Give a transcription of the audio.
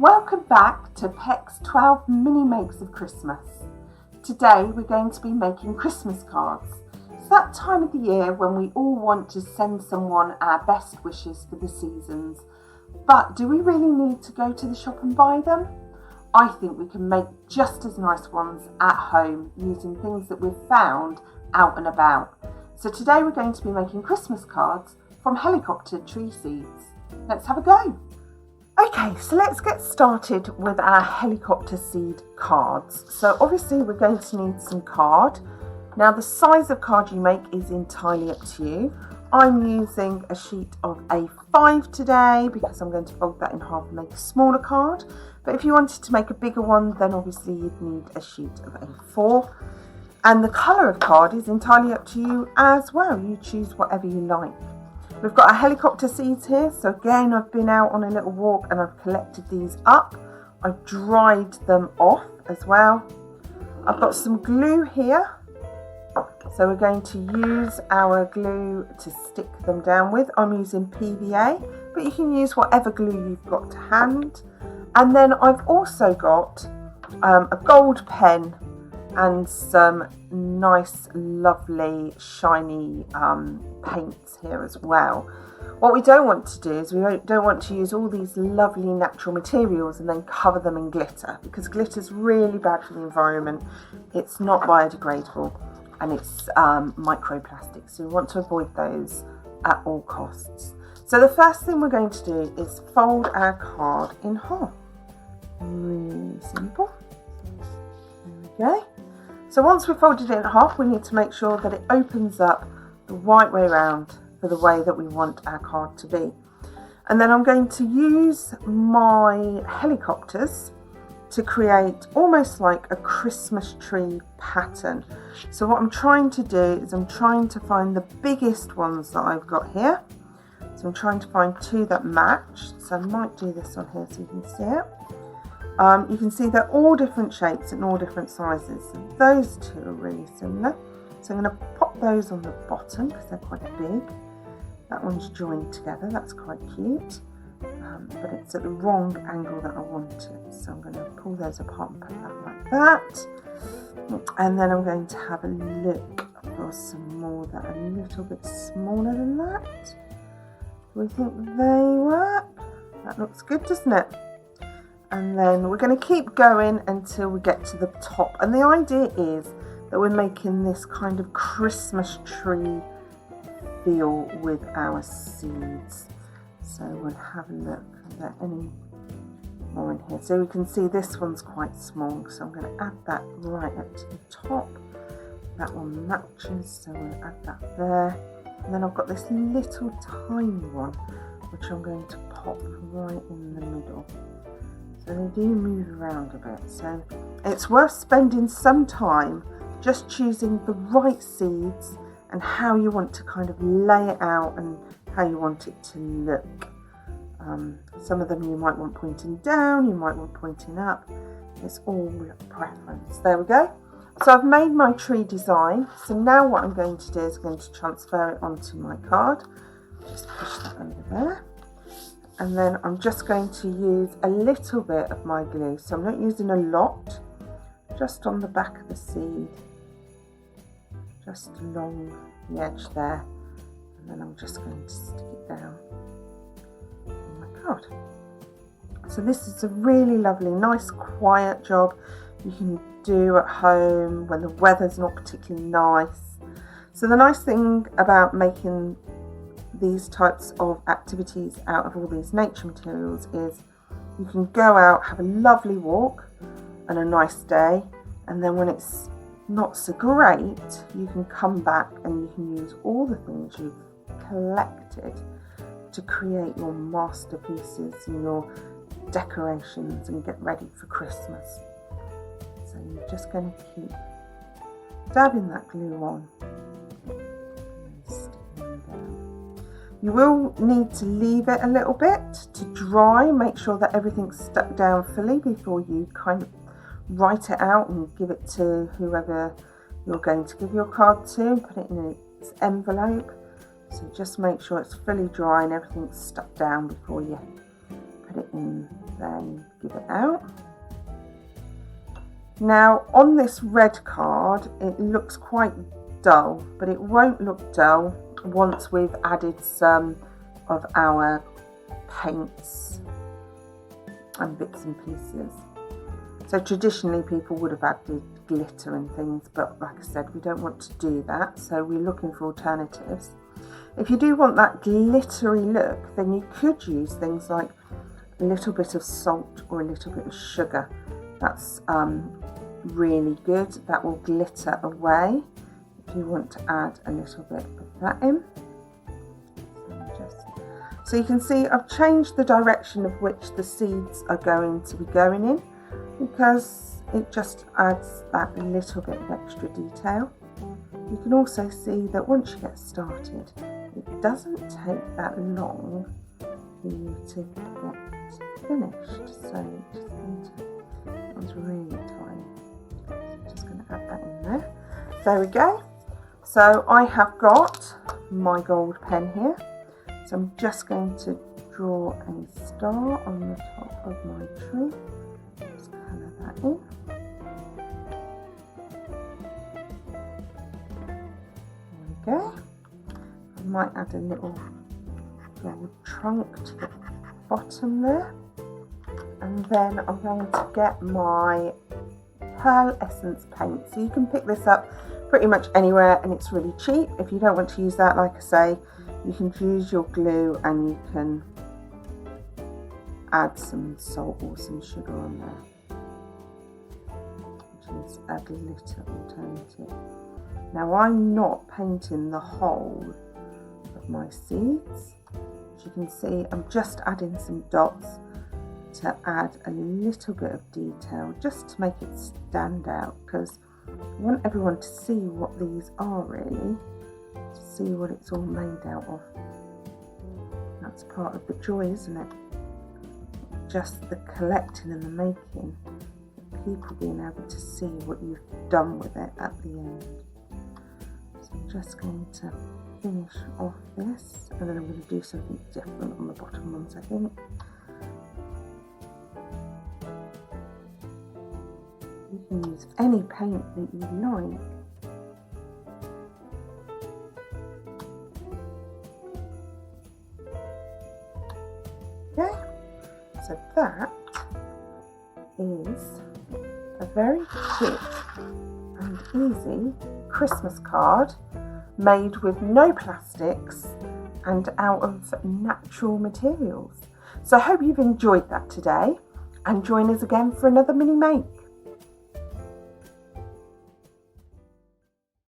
Welcome back to Peck's 12 mini makes of Christmas. Today we're going to be making Christmas cards. It's that time of the year when we all want to send someone our best wishes for the seasons. But do we really need to go to the shop and buy them? I think we can make just as nice ones at home using things that we've found out and about. So today we're going to be making Christmas cards from helicopter tree seeds. Let's have a go. Okay, so let's get started with our helicopter seed cards. So obviously we're going to need some card. Now the size of card you make is entirely up to you. I'm using a sheet of A5 today because I'm going to fold that in half and make a smaller card. But if you wanted to make a bigger one, then obviously you'd need a sheet of A4. And the colour of card is entirely up to you as well. You choose whatever you like. We've got our helicopter seeds here, so again I've been out on a little walk and I've collected these up. I've dried them off as well. I've got some glue here, so we're going to use our glue to stick them down with. I'm using PVA, but you can use whatever glue you've got to hand. And then I've also got a gold pen and some nice lovely shiny paints here as well. What we don't want to do is we don't want to use all these lovely natural materials and then cover them in glitter, because glitter is really bad for the environment. It's not biodegradable and it's microplastic, so we want to avoid those at all costs. So the first thing we're going to do is fold our card in half. Really simple. There we go. So once we've folded it in half, we need to make sure that it opens up the right way around for the way that we want our card to be. And then I'm going to use my helicopters to create almost like a Christmas tree pattern. So what I'm trying to do is I'm trying to find the biggest ones that I've got here. So I'm trying to find two that match. So I might do this on here so you can see it. You can see they're all different shapes and all different sizes. So those two are really similar. So I'm going to pop those on the bottom because they're quite big. That one's joined together, that's quite cute. But it's at the wrong angle that I wanted. So I'm going to pull those apart and put that like that. And then I'm going to have a look for some more that are a little bit smaller than that. Do we think they work? That looks good, doesn't it? And then we're going to keep going until we get to the top. And the idea is that we're making this kind of Christmas tree feel with our seeds. So we'll have a look. Are there any more in here? So we can see this one's quite small. So I'm going to add that right up to the top. That one matches, so we'll add that there. And then I've got this little tiny one, which I'm going to pop right in the middle. So they do move around a bit, so it's worth spending some time just choosing the right seeds and how you want to kind of lay it out and how you want it to look. Some of them you might want pointing down, you might want pointing up. It's all preference. There we go. So I've made my tree design. So now what I'm going to do is I'm going to transfer it onto my card. Just push that under there. And then I'm just going to use a little bit of my glue. So I'm not using a lot, just on the back of the seed, just along the edge there. And then I'm just going to stick it down on my card. So this is a really lovely, nice, quiet job you can do at home when the weather's not particularly nice. So the nice thing about making these types of activities out of all these nature materials is you can go out, have a lovely walk and a nice day, and then when it's not so great, you can come back and you can use all the things you've collected to create your masterpieces and your decorations and get ready for Christmas. So you're just going to keep dabbing that glue on and sticking them down. You will need to leave it a little bit to dry, make sure that everything's stuck down fully before you kind of write it out and give it to whoever you're going to give your card to and put it in its envelope. So just make sure it's fully dry and everything's stuck down before you put put it in, then give it out. Now on this red card it looks quite dull, but it won't look dull once we've added some of our paints and bits and pieces. So traditionally people would have added glitter and things, but like I said, we don't want to do that, so we're looking for alternatives. If you do want that glittery look, then you could use things like a little bit of salt or a little bit of sugar. That's really good. That will glitter away if you want to add a little bit of that in. So you can see I've changed the direction of which the seeds are going to be going in, because it just adds that little bit of extra detail. You can also see that once you get started, it doesn't take that long for you to get finished. So just going to, that one's really tiny. So just going to add that in there. There we go. So I have got my gold pen here. So I'm just going to draw a star on the top of my tree. Just colour that in. There we go. I might add a little gold trunk to the bottom there. And then I'm going to get my Pearl Essence paint. So you can pick this up pretty much anywhere and it's really cheap. If you don't want to use that, like I say, you can use your glue and you can add some salt or some sugar on there, which is a glitter alternative. Now I'm not painting the whole of my seeds. As you can see, I'm just adding some dots to add a little bit of detail, just to make it stand out, because I want everyone to see what these are really, to see what it's all made out of. That's part of the joy, isn't it? Just the collecting and the making, people being able to see what you've done with it at the end. So I'm just going to finish off this, and then I'm going to do something different on the bottom ones, I think. You can use any paint that you like. Okay, so that is a very cute and easy Christmas card made with no plastics and out of natural materials. So I hope you've enjoyed that today, and join us again for another mini make.